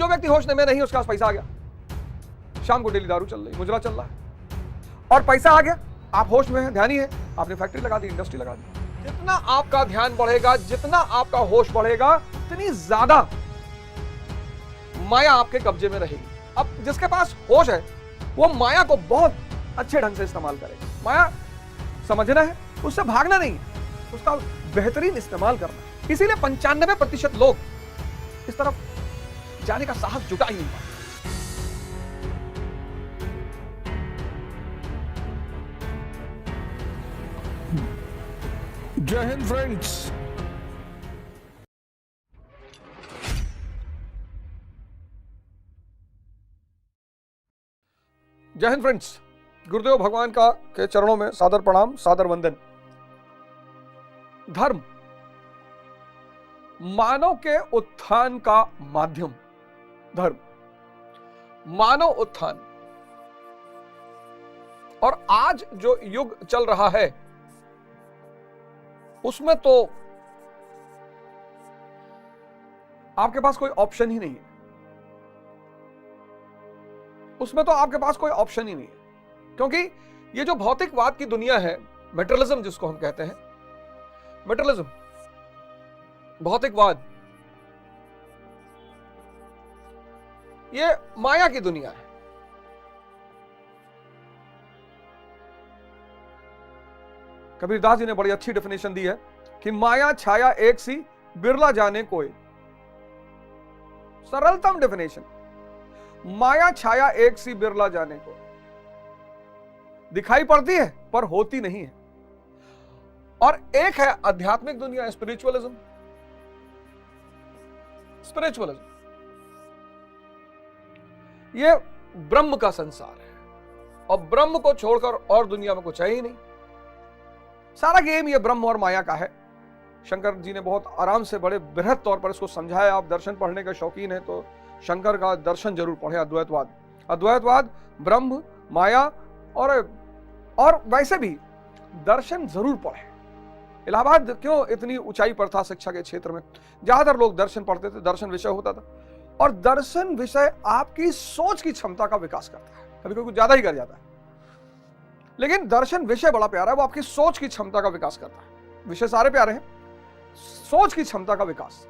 व्यक्ति होश में नहीं, उसके पास पैसा आ गया, शाम को डेली दारू चल रही, मुजरा चल रहा है, और पैसा आ गया, आप होश में हैं, ध्यानी है, आपने फैक्ट्री लगा दी, इंडस्ट्री लगा दी। जितना आपका ध्यान बढ़ेगा, जितना आपका होश बढ़ेगा, उतनी ज्यादा माया आपके कब्जे में रहेगी। अब जिसके पास होश है वो माया को बहुत अच्छे ढंग से इस्तेमाल करेगा। माया समझना है, उससे भागना नहीं है, उसका बेहतरीन इस्तेमाल करना। इसीलिए 95% लोग इस तरफ जाने का साहस जुटा ही नहीं पाते। जय हिंद फ्रेंड्स। जय हिंद फ्रेंड्स। गुरुदेव भगवान का के चरणों में सादर प्रणाम, सादर वंदन। धर्म मानव के उत्थान का माध्यम, धर्म मानव उत्थान। और आज जो युग चल रहा है उसमें तो आपके पास कोई ऑप्शन ही नहीं है, उसमें तो आपके पास कोई ऑप्शन ही नहीं है, क्योंकि ये जो भौतिकवाद की दुनिया है, मेटेरियलिज्म जिसको हम कहते हैं, मेटेरियलिज्म, भौतिकवाद, ये माया की दुनिया है। कबीरदास जी ने बड़ी अच्छी डेफिनेशन दी है कि माया छाया एक सी, बिरला जाने कोई। सरलतम डेफिनेशन, माया छाया एक सी, बिरला जाने को। दिखाई पड़ती है पर होती नहीं है। और एक है आध्यात्मिक दुनिया, स्पिरिचुअलिज्म। स्पिरिचुअलिज्म ये ब्रह्म का संसार है, और ब्रह्म को छोड़कर और दुनिया में कुछ है ही नहीं। सारा गेम ये ब्रह्म और माया का है। शंकर जी ने बहुत आराम से बड़े बृहद तौर पर इसको समझाया। आप दर्शन पढ़ने का शौकीन है तो शंकर का दर्शन जरूर पढ़े, अद्वैतवाद। अद्वैतवाद, ब्रह्म, माया और वैसे भी दर्शन जरूर पढ़े। इलाहाबाद क्यों इतनी ऊंचाई पर था शिक्षा के क्षेत्र में? ज्यादातर लोग दर्शन पढ़ते थे, दर्शन विषय होता था। और दर्शन विषय आपकी सोच की क्षमता का विकास करता है। कभी कोई कुछ ज्यादा ही कर जाता है, लेकिन दर्शन विषय बड़ा प्यारा है, वो आपकी सोच की क्षमता का विकास करता है। विषय सारे प्यारे हैं, सोच की क्षमता का विकास।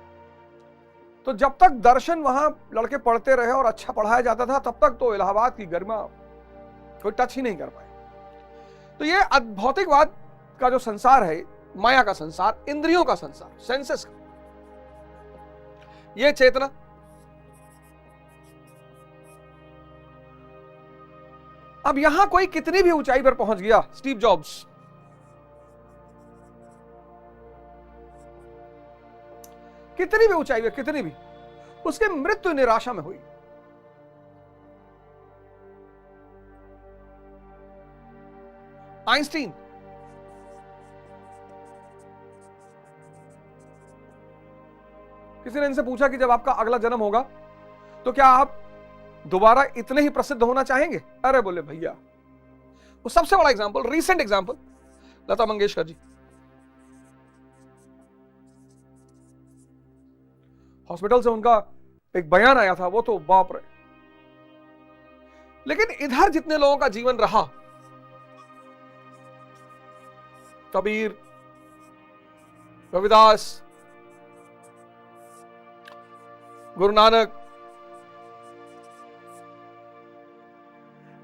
तो जब तक दर्शन वहां लड़के पढ़ते रहे और अच्छा पढ़ाया जाता था, तब तक तो इलाहाबाद की गरिमा कोई टच ही नहीं कर पाए। तो ये भौतिकवाद का जो संसार है, माया का संसार, इंद्रियों का संसार, सेंसेस का, ये चेतना, अब यहां कोई कितनी भी ऊंचाई पर पहुंच गया, स्टीव जॉब्स, कितनी भी ऊंचाई पर, कितनी भी, उसकी मृत्यु निराशा में हुई। आइंस्टीन, किसी ने इनसे पूछा कि जब आपका अगला जन्म होगा तो क्या आप दोबारा इतने ही प्रसिद्ध होना चाहेंगे? अरे बोले भैया, वो सबसे बड़ा example, recent example, Lata Mangeshkar ji. Hospital से उनका एक बयान आया था, वो तो बाप रे। लेकिन इधर जितने लोगों का जीवन रहा, कबीर, रविदास, गुरु नानक,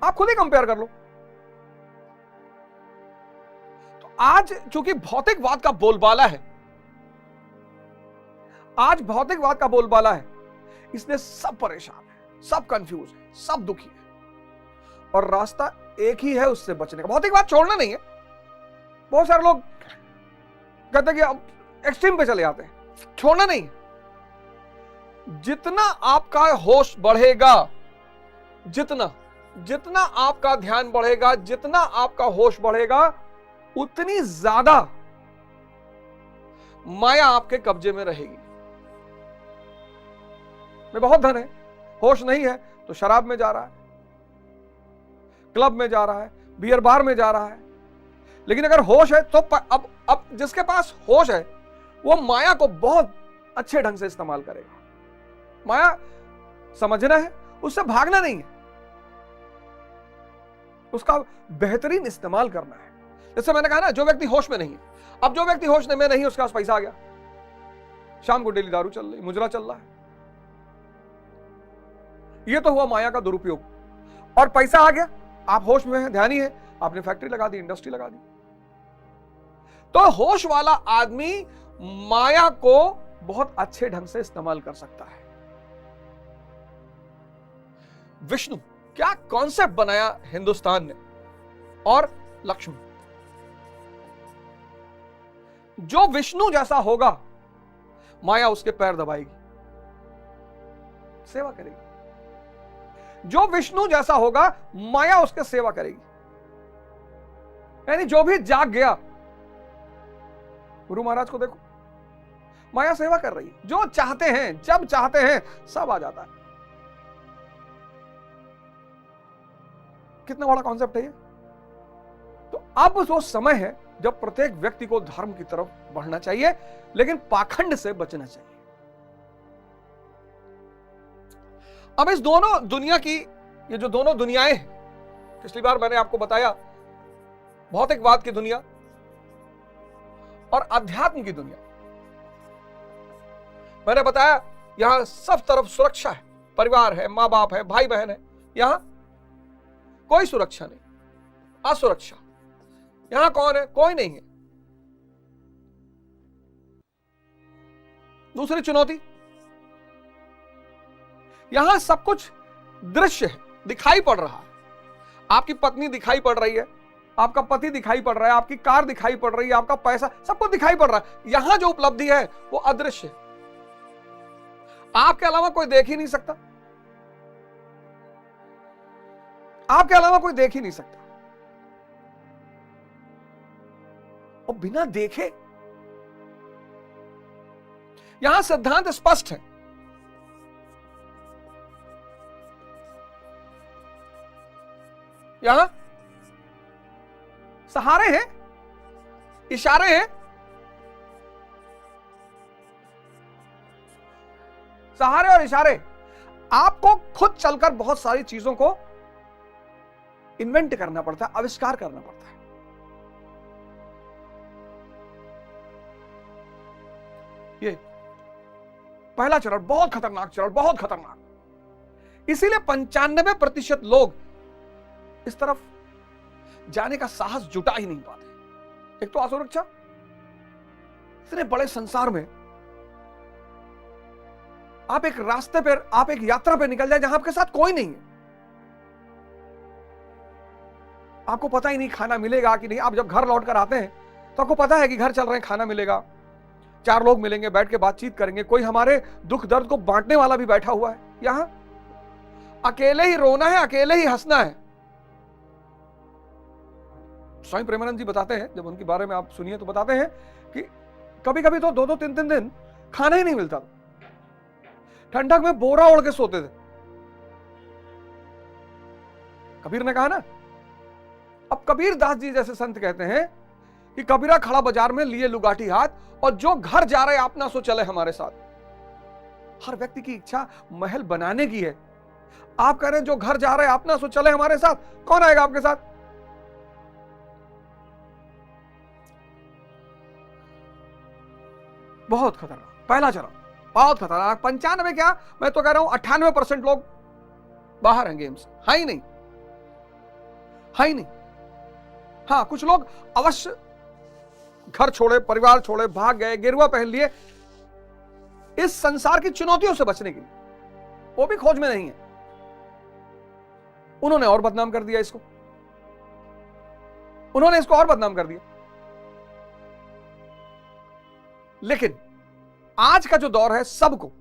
आप खुद ही कंपेयर कर लो। तो आज चूंकि भौतिकवाद का बोलबाला है, आज भौतिकवाद का बोलबाला है, इसलिए सब परेशान है, सब कंफ्यूज है, सब दुखी है। और रास्ता एक ही है उससे बचने का, भौतिकवाद छोड़ना नहीं है। बहुत सारे लोग कहते हैं कि अब एक्सट्रीम पे चले जाते हैं, छोड़ना नहीं है। जितना आपका होश बढ़ेगा, जितना आपका ध्यान बढ़ेगा, जितना आपका होश बढ़ेगा, उतनी ज्यादा माया आपके कब्जे में रहेगी। में बहुत धन है, होश नहीं है तो शराब में जा रहा है, क्लब में जा रहा है, बियर बार में जा रहा है। लेकिन अगर होश है तो अब जिसके पास होश है वो माया को बहुत अच्छे ढंग से इस्तेमाल करेगा। माया समझना है, उससे भागना नहीं है, उसका बेहतरीन इस्तेमाल करना है। जैसे मैंने कहा ना, जो व्यक्ति होश में नहीं है, अब जो व्यक्ति होश में नहीं है उसके पास पैसा आ गया, शाम को डेली दारू चल रही, मुजरा चल रहा है, यह तो हुआ माया का दुरुपयोग। और पैसा आ गया, आप होश में हैं, ध्यानी है, आपने फैक्ट्री लगा दी, इंडस्ट्री लगा दी। तो होश वाला आदमी माया को बहुत अच्छे ढंग से इस्तेमाल कर सकता है। विष्णु क्या कॉन्सेप्ट बनाया हिंदुस्तान ने, और लक्ष्मी, जो विष्णु जैसा होगा माया उसके पैर दबाएगी, सेवा करेगी। जो विष्णु जैसा होगा माया उसके सेवा करेगी। यानी जो भी जाग गया, गुरु महाराज को देखो, माया सेवा कर रही है, जो चाहते हैं जब चाहते हैं सब आ जाता है। कितना बड़ा कॉन्सेप्ट है ये। तो अब वो समय है जब प्रत्येक व्यक्ति को धर्म की तरफ बढ़ना चाहिए, लेकिन पाखंड से बचना चाहिए। अब इस दोनों दुनिया की, ये जो दोनों दुनियाएं हैं, पिछली बार मैंने आपको बताया भौतिकवाद की दुनिया और अध्यात्म की दुनिया। मैंने बताया यहां सब तरफ सुरक्षा है, परिवार है, मां बाप है, भाई बहन है, यहां कोई सुरक्षा नहीं, असुरक्षा। यहां कौन है? कोई नहीं है। दूसरी चुनौती, यहां सब कुछ दृश्य है, दिखाई पड़ रहा है। आपकी पत्नी दिखाई पड़ रही है, आपका पति दिखाई पड़ रहा है, आपकी कार दिखाई पड़ रही है, आपका पैसा, सब कुछ दिखाई पड़ रहा है। यहां जो उपलब्धि है वो अदृश्य है, आपके अलावा कोई देख ही नहीं सकता, आपके अलावा कोई देख ही नहीं सकता। और बिना देखे, यहां सिद्धांत स्पष्ट है। यहां सहारे हैं, इशारे हैं, सहारे और इशारे। आपको खुद चलकर बहुत सारी चीजों को इन्वेंट करना पड़ता है, आविष्कार करना पड़ता है। ये पहला चरण बहुत खतरनाक चरण, बहुत खतरनाक। इसीलिए 95% लोग इस तरफ जाने का साहस जुटा ही नहीं पाते। एक तो असुरक्षा, इतने बड़े संसार में आप एक रास्ते पर, आप एक यात्रा पे निकल जाए जहां आपके साथ कोई नहीं है, आपको पता ही नहीं खाना मिलेगा कि नहीं। आप जब घर लौट कर आते हैं तो आपको पता है कि घर चल रहे हैं, खाना मिलेगा, 4 लोग मिलेंगे, बैठ के बातचीत करेंगे, कोई हमारे दुख दर्द को बांटने वाला भी बैठा हुआ है। यहां अकेले ही रोना है, अकेले ही हंसना है। स्वामी प्रेमानंद जी बताते हैं, जब उनके बारे में आप सुनिए तो बताते हैं कि कभी कभी तो 2-2, 3-3 दिन खाना ही नहीं मिलता था, ठंडक में बोरा ओढ़ के सोते थे। कबीर ने कहा ना, अब कबीर दास जी जैसे संत कहते हैं कि कबीरा खड़ा बाजार में लिए लुगाटी हाथ, और जो घर जा रहे आप ना सो चले हमारे साथ। हर व्यक्ति की इच्छा महल बनाने की है। आप कह रहे हैं जो घर जा रहे आप ना सो चले हमारे साथ, कौन आएगा आपके साथ? बहुत खतरनाक पहला चरण, बहुत खतरनाक। 95 क्या, मैं तो कह रहा हूं 98% लोग बाहर हैं गेम से, है ही नहीं, है ही नहीं। हाँ, कुछ लोग अवश्य घर छोड़े, परिवार छोड़े, भाग गए, गेरुआ पहन लिए इस संसार की चुनौतियों से बचने के लिए, वो भी खोज में नहीं है। उन्होंने और बदनाम कर दिया इसको, उन्होंने इसको और बदनाम कर दिया। लेकिन आज का जो दौर है, सबको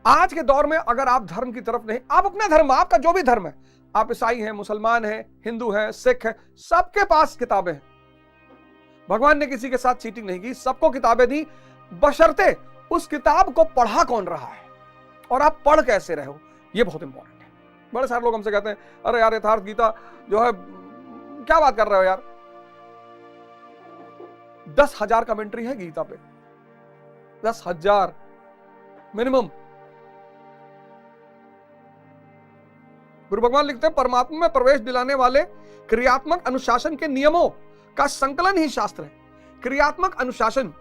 आज के दौर में अगर आप धर्म की तरफ नहीं, आप अपना धर्म, आपका जो भी धर्म है, आप ईसाई हैं, मुसलमान हैं, हिंदू हैं, सिख हैं, सबके पास किताबें हैं। भगवान ने किसी के साथ चीटिंग नहीं की, सबको किताबें दी, बशर्ते उस किताब को पढ़ा कौन रहा है और आप पढ़ कैसे रहे हो, यह बहुत इंपॉर्टेंट है। बड़े सारे लोग हमसे कहते हैं, अरे यार यथार्थ गीता जो है, क्या बात कर रहे हो यार, 10,000 कमेंट्री है गीता पे, 10,000 मिनिमम। गुरु भगवान लिखते हैं परमात्मा में प्रवेश दिलाने वाले क्रियात्मक अनुशासन के नियमों का संकलन ही शास्त्र है। क्रियात्मक अनुशासन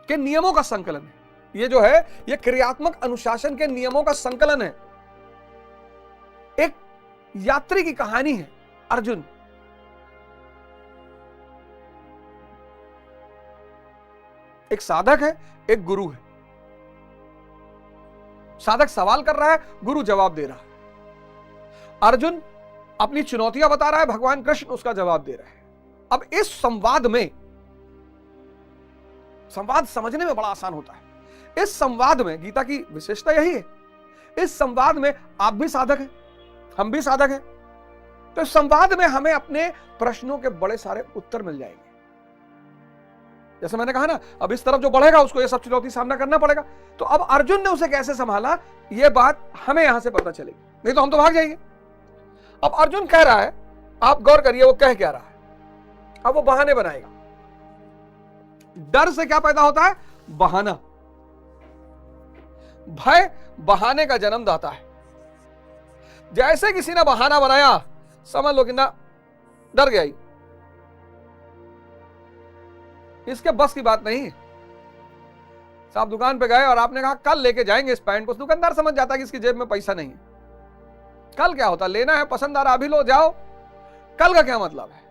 के नियमों का संकलन है। ये जो है ये क्रियात्मक अनुशासन के नियमों का संकलन है। एक यात्री की कहानी है। अर्जुन एक साधक है, एक गुरु है। साधक सवाल कर रहा है, गुरु जवाब दे रहा है। अर्जुन अपनी चुनौतियां बता रहा है, भगवान कृष्ण उसका जवाब दे रहे हैं। अब इस संवाद में, संवाद समझने में बड़ा आसान होता है। इस संवाद में गीता की विशेषता यही है। इस संवाद में आप भी साधक हैं, हम भी साधक हैं। तो इस संवाद में हमें अपने प्रश्नों के बड़े सारे उत्तर मिल जाएंगे। जैसे मैंने कहा ना, अब इस तरफ जो बढ़ेगा उसको ये सब चुनौती सामना करना पड़ेगा। तो अब अर्जुन ने उसे कैसे संभाला, ये बात हमें यहां से पता चलेगी, नहीं तो हम तो भाग जाएंगे। अब अर्जुन कह रहा है, आप गौर करिए वो कह क्या रहा है। अब वो बहाने बनाएगा। डर से क्या पैदा होता है? बहाना। भय बहाने का जन्मदाता है। जैसे किसी ने बहाना बनाया, समझ लो कि ना डर गया ही, इसके बस की बात नहीं है। साहब दुकान पे गए और आपने कहा कल लेके जाएंगे इस पैंट को। दुकानदार समझ जाता है कि इसकी जेब में पैसा नहीं है। कल क्या होता, लेना है, पसंद आ रहा, अभी लो, जाओ। कल का क्या मतलब है?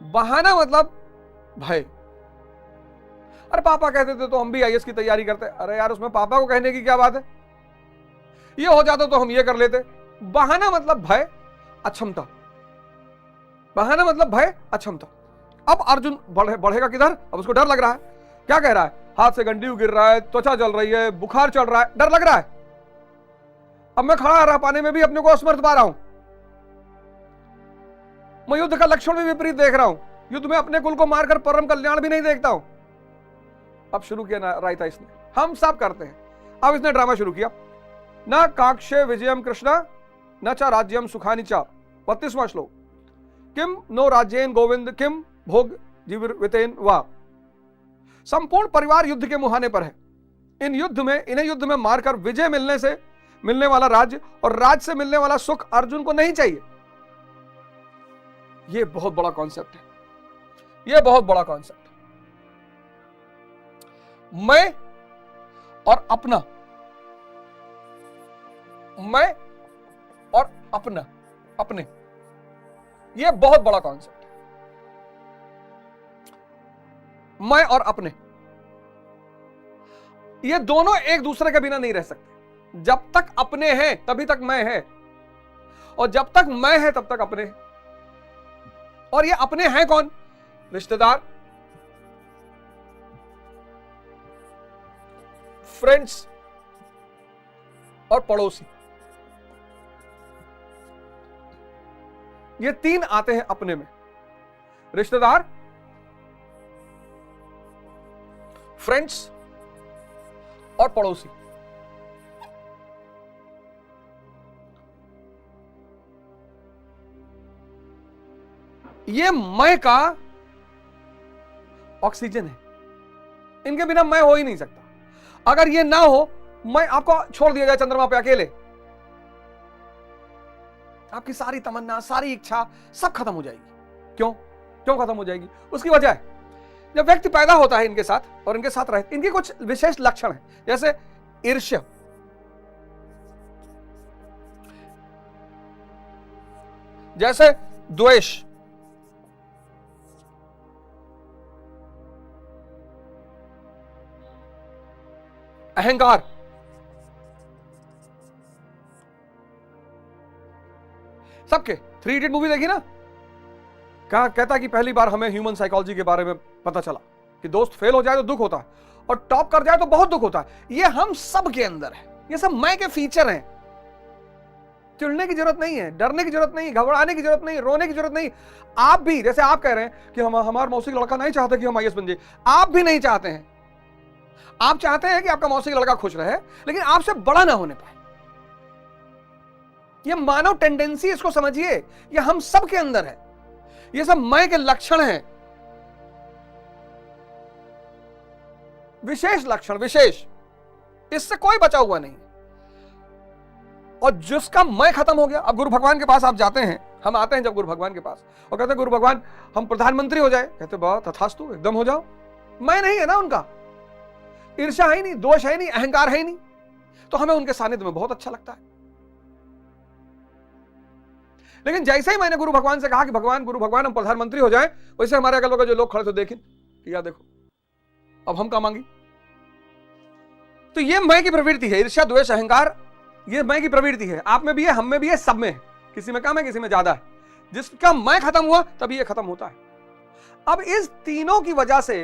बहाना मतलब भय। अरे पापा कहते थे तो हम भी आईएएस की तैयारी करते। अरे यार उसमें पापा को कहने की क्या बात है, ये हो जाता तो हम ये कर लेते। बहाना मतलब भय, अक्षमता। बहाना मतलब भय, अक्षमता। अब अर्जुन बढ़ेगा किधर? अब उसको डर लग रहा है। क्या कह रहा है? हाथ से गंडीव गिर रहा है, त्वचा जल रही है, बुखार चढ़ रहा है, डर लग रहा है। अब मैं खड़ा रह पाने में भी अपने को असमर्थ पा रहा हूं। मैं युद्ध का लक्षण भी विपरीत देख रहा हूं। युद्ध में अपने कुल को मारकर परम कल्याण भी नहीं देखता हूं। अब शुरू किया ना रायता इसने, हम सब करते हैं। अब इसने ड्रामा शुरू किया। न काक्षे विजयम कृष्ण न च राज्यम सुखानि च। 32वां श्लोक। किम नो राज्येन गोविंद किम भोग जीवितेन वा। संपूर्ण परिवार युद्ध के मुहाने पर है। इन्हें युद्ध में मारकर विजय मिलने से मिलने वाला राज्य और राज्य से मिलने वाला सुख अर्जुन को नहीं चाहिए। यह बहुत बड़ा कॉन्सेप्ट है। यह बहुत बड़ा कॉन्सेप्ट है। मैं और अपना, मैं और अपना, अपने, यह बहुत बड़ा कॉन्सेप्ट है। मैं और अपने, ये दोनों एक दूसरे के बिना नहीं रह सकते। जब तक अपने हैं तभी तक मैं है, और जब तक मैं है तब तक अपने हैं। और ये अपने हैं कौन? रिश्तेदार, फ्रेंड्स और पड़ोसी। ये तीन आते हैं अपने में। रिश्तेदार, फ्रेंड्स और पड़ोसी। ये मैं का ऑक्सीजन है। इनके बिना मैं हो ही नहीं सकता। अगर ये ना हो, मैं आपको छोड़ दिया जाए चंद्रमा पे अकेले, आपकी सारी तमन्ना, सारी इच्छा सब खत्म हो जाएगी। क्यों खत्म हो जाएगी? उसकी वजह है, जब व्यक्ति पैदा होता है इनके साथ और इनके साथ रहते, इनके कुछ विशेष लक्षण हैं। जैसे ईर्ष्या, जैसे द्वेष, अहंकार, सबके। 3 इडियट मूवी देखी ना? कहा कहता कि पहली बार हमें ह्यूमन साइकोलॉजी के बारे में पता चला कि दोस्त फेल हो जाए तो दुख होता है और टॉप कर जाए तो बहुत दुख होता है। ये हम सब के अंदर है। ये सब मैं के फीचर हैं। चिढ़ने की जरूरत नहीं है, डरने की जरूरत नहीं, घबराने की जरूरत नहीं, रोने की जरूरत नहीं। आप भी, जैसे आप कह रहे हैं कि हमारा मौसी लड़का नहीं चाहता कि हम आईएएस बन जाए, आप भी नहीं चाहते हैं। आप चाहते हैं कि आपका मौसी लड़का खुश रहे, लेकिन आपसे बड़ा ना होने पाए। ये मानव टेंडेंसी, इसको समझिए, ये हम सब के अंदर है। ये सब मैं के लक्षण हैं, विशेष लक्षण, विशेष। इससे कोई बचा हुआ नहीं। और जिसका मैं खत्म हो गया, अब गुरु भगवान के पास आप जाते हैं, हम आते हैं जब गुरु भगवान के पास और कहते हैं गुरु भगवान हम प्रधानमंत्री हो जाए, कहते बहुत तथास्तु, एकदम हो जाओ। मैं नहीं है ना उनका, ईर्ष्या है ही नहीं, दोष है नहीं, अहंकार है ही नहीं, तो हमें उनके सानिध्य में बहुत अच्छा लगता है। लेकिन जैसे ही मैंने गुरु भगवान से कहा कि भगवान, गुरु भगवान हम प्रधानमंत्री हो जाएं, वैसे हमारे अगल बगल जो लोग खड़े थे देखें कि या देखो अब हम क्या मांगी। तो ये मैं की प्रवृत्ति है, ईर्ष्या द्वेष अहंकार, ये मैं की प्रवृत्ति है। आप में भी है, हम में भी है, सब में है, किसी में कम है किसी में ज्यादा है। जिसका मैं खत्म हुआ तभी ये खत्म होता है। अब इस तीनों की वजह से,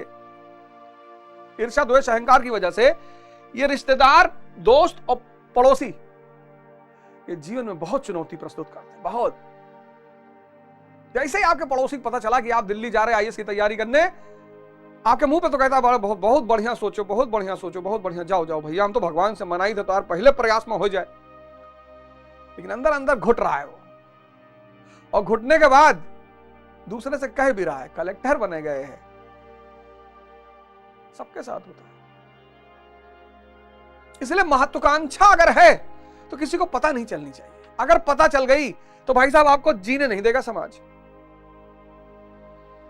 ईर्ष्या द्वेष अहंकार की वजह से, ये रिश्तेदार, दोस्त और पड़ोसी ये जीवन में बहुत चुनौती प्रस्तुत करते हैं, बहुत। जैसे ही आपके पड़ोसी को पता चला कि आप दिल्ली जा रहे हैं आईएएस की तैयारी करने, आपके मुंह पे तो कहता है बहुत बहुत बढ़िया सोचो, बहुत बढ़िया सोचो, बहुत बढ़िया, जाओ जाओ भैया, हम तो भगवान से मनाई थे तो यार पहले प्रयास में हो जाए। लेकिन अंदर अंदर घुट रहा है वो, और घुटने के बाद दूसरे से कह भी रहा है कलेक्टर बने गए हैं। सबके साथ होता है। इसलिए महत्वाकांक्षा अगर है तो किसी को पता नहीं चलनी चाहिए। अगर पता चल गई तो भाई साहब आपको जीने नहीं देगा समाज,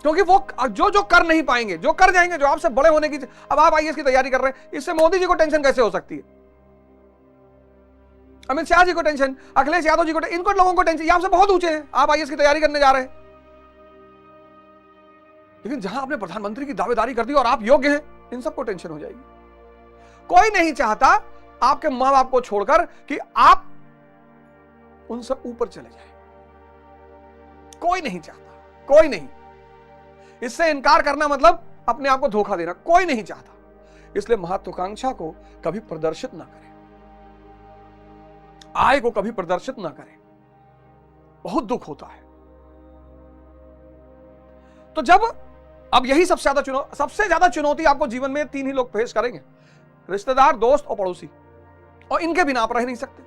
क्योंकि वो जो जो कर नहीं पाएंगे, जो कर जाएंगे, जो आपसे बड़े होने की, अब आप आईएएस की तैयारी कर रहे हैं, इससे मोदी जी को टेंशन कैसे हो सकती है? अमित शाह जी को टेंशन, अखिलेश यादव जी को, इनको लोगों को टेंशन, ये आपसे बहुत ऊंचे हैं, आप आईएएस की तैयारी करने जा रहे हैं। लेकिन जहां आपने प्रधानमंत्री की दावेदारी कर दी और आप योग्य हैं, इन सबको टेंशन हो जाएगी। कोई नहीं चाहता आपके मां बाप को छोड़कर कि आप उनसे ऊपर चले जाएं। कोई नहीं चाहता, कोई नहीं। इससे इनकार करना मतलब अपने आप को धोखा देना, कोई नहीं चाहता। इसलिए महत्वाकांक्षा को कभी प्रदर्शित ना करें, आय को कभी प्रदर्शित ना करें, बहुत दुख होता है। तो जब अब यही सबसे ज्यादा चुनौती आपको जीवन में तीन ही लोग फेस करेंगे, रिश्तेदार, दोस्त और पड़ोसी, और इनके बिना आप रह नहीं सकते।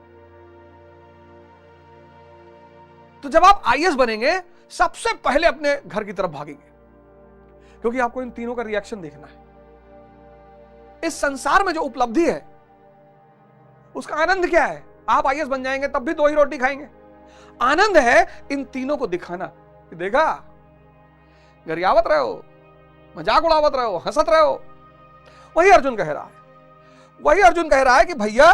तो जब आप आईएएस बनेंगे, सबसे पहले अपने घर की तरफ भागेंगे, क्योंकि आपको इन तीनों का रिएक्शन देखना है। इस संसार में जो उपलब्धि है उसका आनंद क्या है? आप आईएएस बन जाएंगे तब भी 2 ही रोटी खाएंगे। आनंद है इन तीनों को दिखाना कि देखा, गरियावत रहे हो, मजाक उड़ावत रहे हो, हंसत रहे हो। वही अर्जुन कह रहा है, वही अर्जुन कह रहा है कि भैया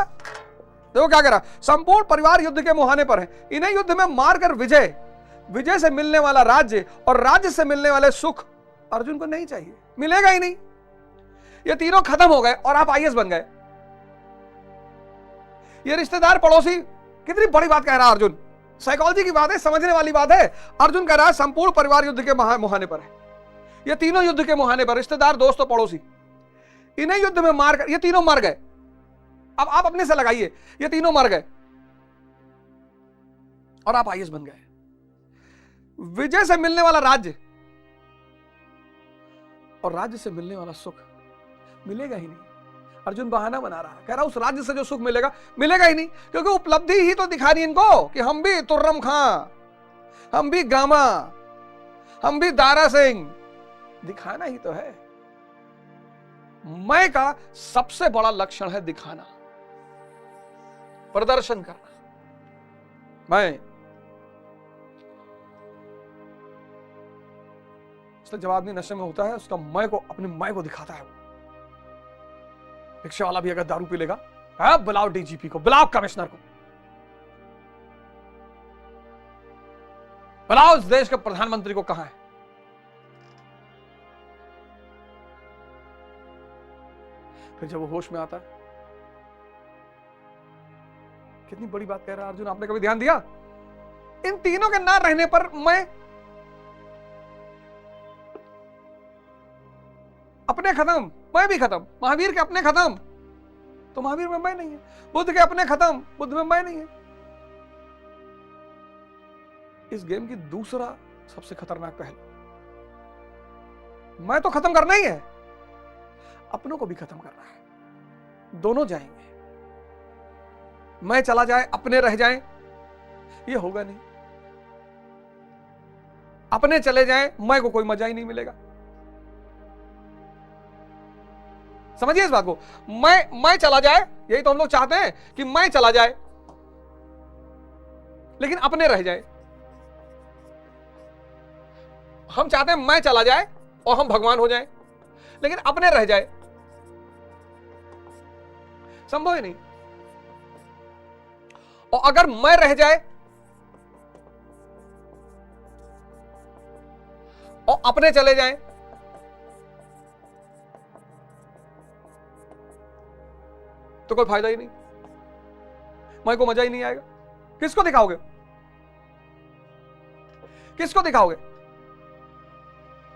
देखो क्या कह रहा है, संपूर्ण परिवार युद्ध के मुहाने पर है, इन्हें युद्ध में मारकर विजय, विजय से मिलने वाला राज्य और राज्य से मिलने वाले सुख अर्जुन को नहीं चाहिए, मिलेगा ही नहीं। ये तीनों खत्म हो गए और आप आईएएस बन गए। ये रिश्तेदार, पड़ोसी, कितनी बड़ी बात कह रहा है अर्जुन, साइकोलॉजी की बात है, समझने वाली बात है। अर्जुन कह रहा है संपूर्ण परिवार युद्ध के मुहाने पर है, ये तीनों युद्ध के मुहाने पर, रिश्तेदार, दोस्त और पड़ोसी, इन्हें युद्ध में मारकर ये तीनों मर गए। अब आप अपने से लगाइए, ये तीनों मर गए और आप आईएएस बन गए। विजय से मिलने वाला राज्य और राज्य से मिलने वाला सुख मिलेगा ही नहीं। अर्जुन बहाना बना रहा है, कह रहा उस राज्य से जो सुख मिलेगा, मिलेगा ही नहीं, क्योंकि उपलब्धि ही तो दिखा रही इनको कि हम भी तुर्रम खां, हम भी गामा, हम भी दारा सिंह, दिखाना ही तो है। मैं का सबसे बड़ा लक्षण है दिखाना, प्रदर्शन करना। मैं इसलिए जब आदमी नशे में होता है, उसका मैं को, अपने मैं को दिखाता है। रिक्शा वाला भी अगर दारू पी लेगा, बुलाओ डीजीपी को, बुलाओ कमिश्नर को, बुलाओ इस देश के प्रधानमंत्री को, कहां है? फिर जब वो होश में आता है, कितनी बड़ी बात कह रहा है अर्जुन, आपने कभी ध्यान दिया? इन तीनों के ना रहने पर मैं अपने खत्म, मैं भी खत्म। महावीर के अपने खत्म तो महावीर में मैं नहीं है, बुद्ध के अपने खत्म, बुद्ध में मैं नहीं है। इस गेम की दूसरा सबसे खतरनाक पहलू, मैं तो खत्म करना ही है, अपनों को भी खत्म करना है। दोनों जाएंगे, मैं चला जाए, अपने रह जाएं, ये होगा नहीं। अपने चले जाएं, मैं को कोई मजा ही नहीं मिलेगा। समझिए इस बात को, मैं चला जाए, यही तो हम लोग चाहते हैं कि मैं चला जाए लेकिन अपने रह जाए। हम चाहते हैं मैं चला जाए और हम भगवान हो जाएं, लेकिन अपने रह जाए। संभव ही नहीं। और अगर मैं रह जाए और अपने चले जाएं, तो कोई फायदा ही नहीं, मैं को मजा ही नहीं आएगा। किसको दिखाओगे? किसको दिखाओगे?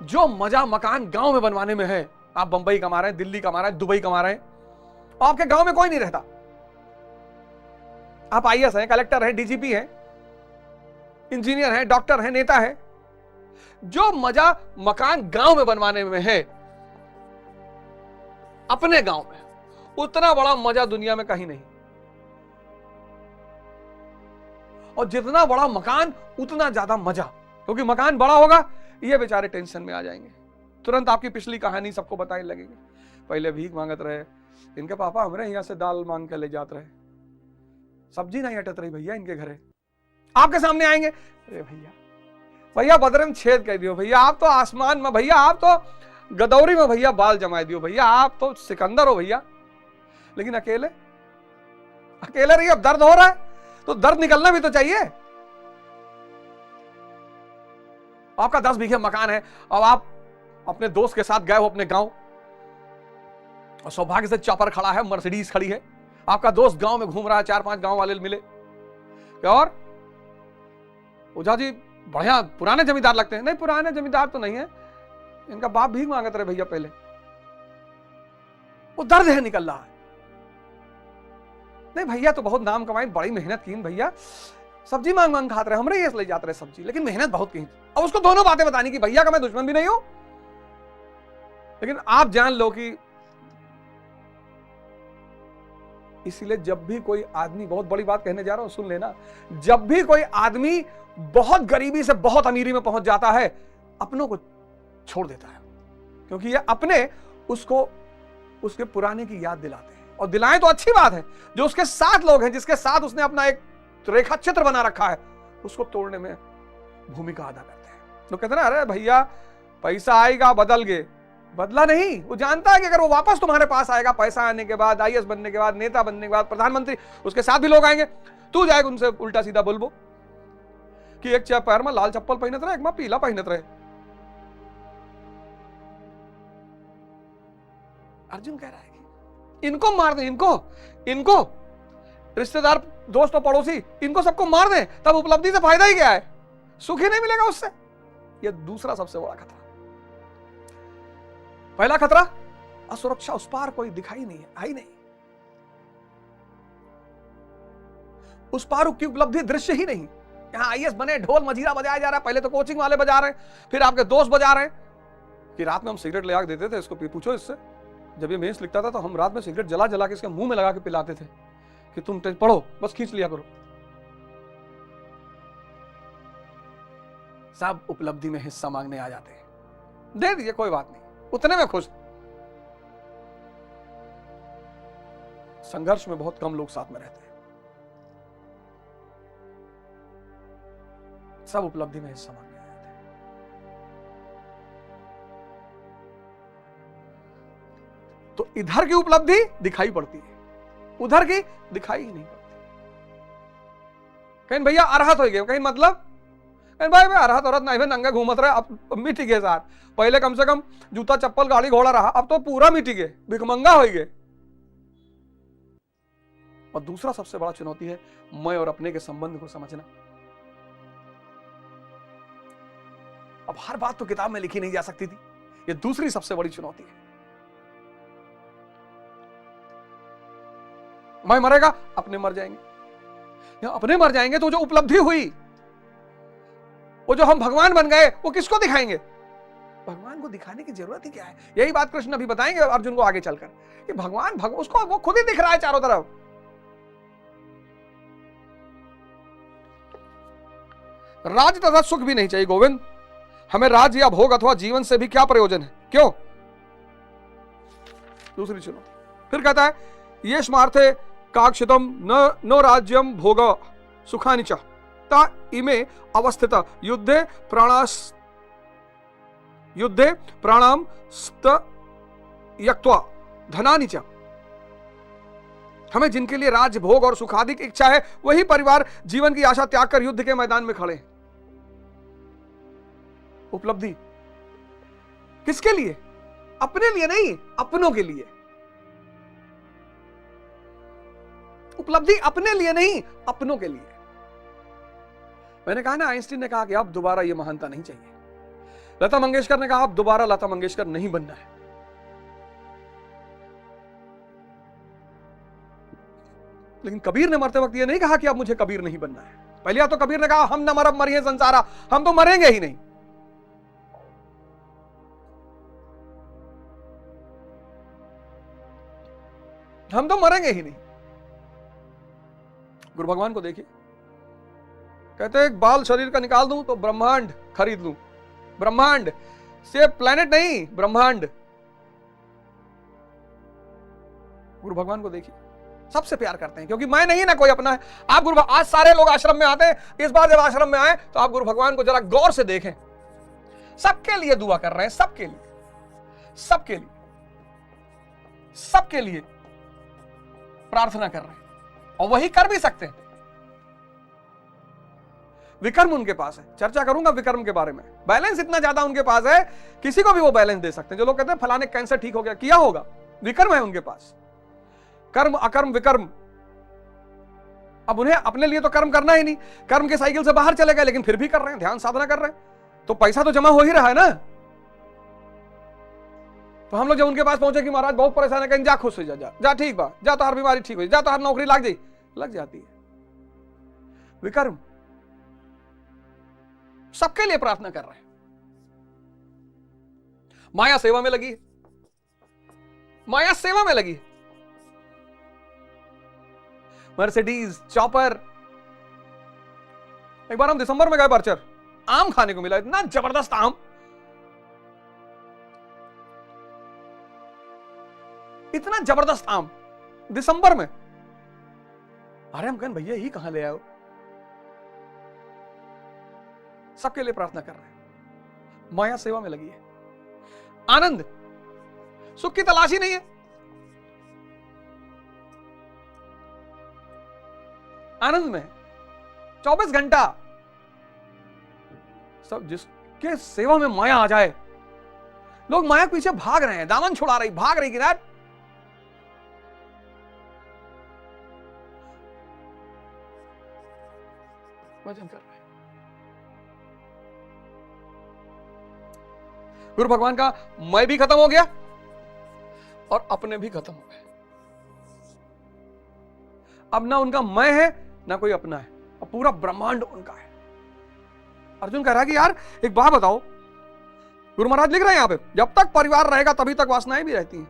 जो मजा मकान गांव में बनवाने में है, आप बंबई कमा रहे हैं, दिल्ली कमा रहे हैं, दुबई कमा रहे हैं, और आपके गांव में कोई नहीं रहता। आप आईएएस हैं, कलेक्टर हैं, डीजीपी हैं, इंजीनियर हैं, डॉक्टर हैं, नेता हैं। जो मजा मकान गांव में बनवाने में है, अपने गांव में, उतना बड़ा मजा दुनिया में कहीं नहीं। और जितना बड़ा मकान उतना ज्यादा मजा, क्योंकि मकान बड़ा होगा, ये बेचारे टेंशन में आ जाएंगे। तुरंत आपकी पिछली कहानी सबको बताने लगेगी। पहले भीख मांगत रहे, इनके पापा हमरे यहां से दाल मांग के ले जाते रहे, सब्जी नहीं अटत रही भैया इनके घरे। आपके सामने आएंगे, अरे भैया भैया बदरे में छेद कर दियो भैया, आप तो आसमान में भैया, आप तो गदौरी में भैया बाल जमा दियो भैया, आप तो सिकंदर हो भैया। लेकिन अकेले अकेले रहिए। अब दर्द हो रहा है तो दर्द निकलना भी तो चाहिए। आपका 10 बीघे मकान है, अब आप अपने दोस्त के साथ गए हो अपने गांव, और सौभाग्य से चॉपर खड़ा है, मर्सिडीज खड़ी है, आपका दोस्त गांव में घूम रहा है, 4-5 गांव वाले मिले, और ओझा जी बढ़िया पुराने जमींदार लगते हैं। नहीं, पुराने जमींदार तो नहीं है, इनका बाप भीख मांगते रहे भैया पहले। वो दर्द है निकल रहा है। नहीं भैया तो बहुत नाम कमाई, बड़ी मेहनत की भैया, सब्जी मांग मांग खाते रहे, हमरे ये ले जाते रहे सब्जी, लेकिन मेहनत बहुत की। अब उसको दोनों बातें बतानी कि भैया का मैं दुश्मन भी नहीं हूं, लेकिन आप जान लो कि इसीलिए जब भी कोई आदमी, बहुत बड़ी बात कहने जा रहा हूं सुन लेना, जब भी कोई आदमी बहुत गरीबी से बहुत अमीरी में पहुंच जाता है, अपनों को छोड़ देता है, क्योंकि ये अपने उसको उसके पुराने की याद दिलाते हैं। और दिलाएं तो अच्छी बात है, जो उसके साथ लोग हैं, जिसके साथ उसने अपना एक रेखा चित्र बना रखा है, उसको तोड़ने में भूमिका अदा करते हैं। लोग कहते हैं अरे भैया पैसा आएगा बदल गए, बदला नहीं। वो जानता है कि अगर वो वापस तुम्हारे पास आएगा, पैसा आने के बाद, आईएएस बनने के बाद, नेता बनने के बाद, प्रधानमंत्री, उसके साथ भी लोग आएंगे, तू जाएगा उनसे उल्टा सीधा बोलबो कि एक पैर में लाल चप्पल पहनत रहे, एक में पीला पहनत रहे। अर्जुन कह रहा है कि इनको मार दे, इनको रिश्तेदार, दोस्त और पड़ोसी, इनको सबको मार दे, तब उपलब्धि से फायदा ही क्या है? सुख ही नहीं मिलेगा उससे। यह दूसरा सबसे बड़ा खतरा। पहला खतरा असुरक्षा, उस पार कोई दिखाई नहीं है, आई नहीं, उस पार की उपलब्धि दृश्य ही नहीं। यहां आईएएस बने, ढोल मजीरा बजाया जा रहा है, पहले तो कोचिंग वाले बजा रहे हैं, फिर आपके दोस्त बजा रहे हैं कि रात में हम सिगरेट ले आके देते थे इसको, पूछो इससे, जब ये मेंस लिखता था तो हम रात में सिगरेट जला जला के इसके मुंह में लगा के पिलाते थे कि तुम पढ़ो, बस खींच लिया करो। सब उपलब्धि में हिस्सा मांगने आ जाते हैं, दे दीजिए कोई बात नहीं, उतने में खुश। संघर्ष में बहुत कम लोग साथ में रहते हैं, सब उपलब्धि में हिस्सा मांगने आ जाते हैं। तो इधर की उपलब्धि दिखाई पड़ती है, उधर की दिखाई नहीं पड़ती। कहीं भैया अरहत हो गए, कहीं मतलब भाई अरहत औरत नहीं, नंगे घूमत रहे, अब मिटी गए सार। पहले कम से कम जूता चप्पल गाड़ी घोड़ा रहा, अब तो पूरा मिटी गए, भिखमंगा हो गए। और दूसरा सबसे बड़ा चुनौती है मैं और अपने के संबंध को समझना। अब हर बात तो किताब में लिखी नहीं जा सकती थी, यह दूसरी सबसे बड़ी चुनौती है। मैं मरेगा, अपने मर जाएंगे, अपने मर जाएंगे तो जो उपलब्धि हुई, वो जो हम भगवान बन गए, वो किसको दिखाएंगे? भगवान को दिखाने की जरूरत ही क्या है? यही बात कृष्ण अभी बताएंगे अर्जुन को आगे चलकर कि भगवान उसको वो खुद ही दिख रहा है चारों तरफ। राज तथा सुख भी नहीं चाहिए गोविंद, हमें राज या भोग अथवा जीवन से भी क्या प्रयोजन है? क्यों? दूसरी चुनौती। फिर कहता है ये स्मार्थे काक्षितम न नो राज्यम भोग सुखानि च ता इमे अवस्थित युद्धे प्राणाम स्त यक्त्वा धनानि च। हमें जिनके लिए राज्य भोग और सुखादि की इच्छा है वही परिवार जीवन की आशा त्याग कर युद्ध के मैदान में खड़े हैं। उपलब्धि किसके लिए? अपने लिए नहीं, अपनों के लिए। उपलब्धि अपने लिए नहीं, अपनों के लिए। मैंने कहा ना, आइंस्टीन ने कहा कि अब दोबारा यह महानता नहीं चाहिए। लता मंगेशकर ने कहा अब दोबारा लता मंगेशकर नहीं बनना है। लेकिन कबीर ने मरते वक्त यह नहीं कहा कि अब मुझे कबीर नहीं बनना है। पहले तो कबीर ने कहा हम न मरब मरिए संसारा, हम तो मरेंगे ही नहीं। हम तो मरेंगे ही नहीं। गुरु भगवान को देखिए, कहते एक बाल शरीर का निकाल दूं तो ब्रह्मांड खरीद लूं। ब्रह्मांड से प्लेनेट नहीं, ब्रह्मांड। गुरु भगवान को देखिए, सबसे प्यार करते हैं क्योंकि मैं नहीं ना कोई अपना है। आप गुरु, आज सारे लोग आश्रम में आते हैं, इस बार जब आश्रम में आए तो आप गुरु भगवान को जरा गौर से देखें। सबके लिए दुआ कर रहे हैं, सबके लिए, सबके लिए, सबके लिए प्रार्थना कर रहे हैं, और वही कर भी सकते हैं। विक्रम उनके पास है, चर्चा करूंगा विक्रम के बारे में। बैलेंस इतना ज्यादा उनके पास है, किसी को भी वो बैलेंस दे सकते हैं। जो लोग कहते हैं फलाने कैंसर ठीक हो गया, किया होगा, विक्रम है उनके पास। कर्म अकर्म विकर्म। अब उन्हें अपने लिए तो कर्म करना ही नहीं, कर्म के साइकिल से बाहर चले गए, लेकिन फिर भी कर रहे हैं, ध्यान साधना कर रहे हैं, तो पैसा तो जमा हो ही रहा है ना। तो हम लोग जब उनके पास पहुंचे कि महाराज बहुत परेशान है, कहीं जा खुश हो जा, जा ठीक बा, जा तो हर बीमारी ठीक हो जा, तो हर नौकरी लग जाए, लग जाती है। विकर्म सबके लिए प्रार्थना कर रहे हैं। माया सेवा में लगी है, माया सेवा में लगी है। Mercedes, chopper. एक बार हम दिसंबर में गए बर्चर, आम खाने को मिला, इतना जबरदस्त आम, इतना जबरदस्त आम दिसंबर में। अरे हम कहें भैया ही कहां ले आए हो? सबके लिए प्रार्थना कर रहे हैं, माया सेवा में लगी है। आनंद, सुख की तलाशी नहीं है। आनंद में 24 घंटा सब, जिसके सेवा में माया आ जाए। लोग माया के पीछे भाग रहे हैं, दामन छुड़ा रही, भाग रही किनार। भजन कर रहे हैं। गुरु भगवान का मैं भी खत्म हो गया और अपने भी खत्म हो गए। अब ना उनका मैं है ना कोई अपना है, अब पूरा ब्रह्मांड उनका है। अर्जुन कह रहा है कि यार एक बात बताओ, गुरु महाराज लिख रहे हैं यहां पे, जब तक परिवार रहेगा तभी तक वासनाएं भी रहती हैं,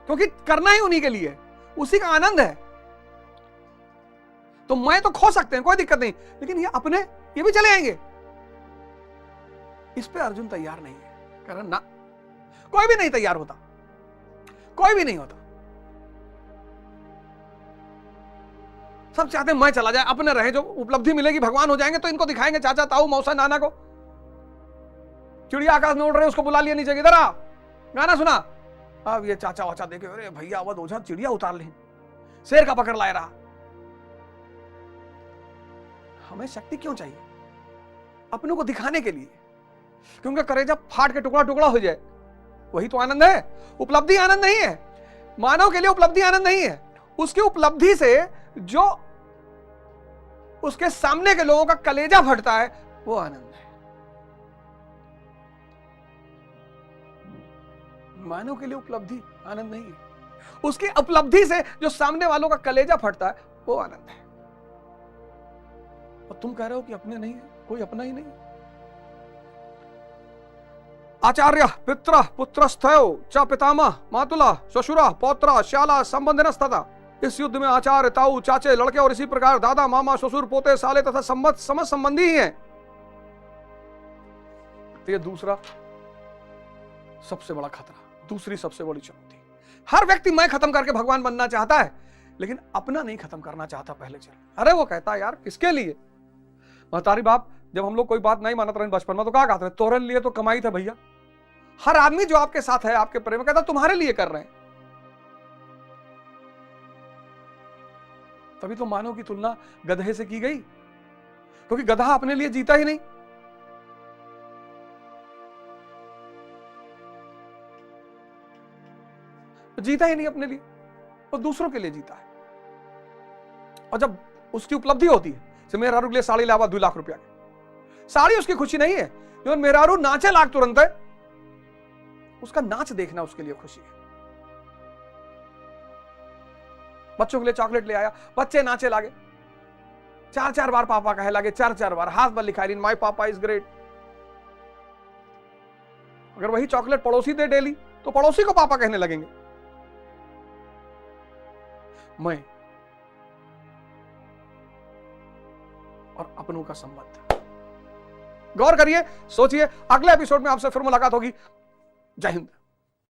क्योंकि करना ही उन्हीं के लिए है, उसी का आनंद है। तो मैं तो खो सकते हैं, कोई दिक्कत नहीं, लेकिन ये अपने, ये भी चले आएंगे। इस पे अर्जुन तैयार नहीं है, कह रहा ना, कोई भी नहीं तैयार होता, कोई भी नहीं होता। सब चाहते हैं मैं चला जाए, अपने रहे, जो उपलब्धि मिलेगी, भगवान हो जाएंगे तो इनको दिखाएंगे, चाचा ताऊ मौसा नाना को। चिड़िया आकाश में उड़ रहे, उसको बुला लिया नीचे, इधर आ, गाना सुना। अब ये चाचा वाचा देखे, अरे भैया अवध ओझा चिड़िया उतार ले, शेर का पकड़ लाए रहा। हमें शक्ति क्यों चाहिए? अपनों को दिखाने के लिए, क्योंकि करेजा फाट के टुकड़ा टुकड़ा हो जाए, वही तो आनंद है। उपलब्धि आनंद नहीं है, मानव के लिए उपलब्धि आनंद नहीं है। उसकी उपलब्धि से जो उसके सामने के लोगों का कलेजा फटता है, वो आनंद है। मानव के लिए उपलब्धि आनंद नहीं है, उसकी उपलब्धि से जो सामने वालों का कलेजा फटता है, वो आनंद है। और तुम कह रहे हो कि अपने नहीं है, कोई अपना ही नहीं। आचार्य पित्र पुत्रस्थयो च पितामह मातुला ससुरा पौत्रा शाला संबंधिनस्तथा। इस युद्ध में आचार्य ताऊ चाचे लड़के और इसी प्रकार दादा मामा ससुर पोते साले तथा समझ संबंधी ही हैं। तो ये दूसरा सबसे बड़ा खतरा, दूसरी सबसे बड़ी चुनौती, हर व्यक्ति मैं खत्म करके भगवान बनना चाहता है, लेकिन अपना नहीं खत्म करना चाहता पहले चल। अरे वो कहता है यार किसके लिए? महतारी बाप जब हम लोग कोई बात नहीं मानते रहे बचपन में तो क्या कहते हैं, तोरे लिए तो कमाई था भैया। हर आदमी जो आपके साथ है, आपके प्रेम में, कहता तुम्हारे लिए कर रहे हैं। तभी तो मानव की तुलना गधे से की गई, क्योंकि गधा अपने लिए जीता ही नहीं। जीता ही नहीं अपने लिए, वो दूसरों के लिए जीता है। और जब उसकी उपलब्धि होती है, जैसे मेहरारू के लिए साड़ी लावा 2 लाख रुपया की, साड़ी उसकी खुशी नहीं है, जो मेहरारू नाचे लाख तुरंत है, उसका नाच देखना उसके लिए खुशी है। बच्चों के लिए चॉकलेट ले आया, बच्चे नाचे लागे, 4-4 बार पापा कहे लागे, 4-4 बार हाथ पर लिखा माय पापा इज ग्रेट। अगर वही चॉकलेट पड़ोसी दे डेली तो पड़ोसी को पापा कहने लगेंगे। मैं और अपनों का संबंध, गौर करिए, सोचिए। अगले एपिसोड में आपसे फिर मुलाकात होगी। जय हिंद।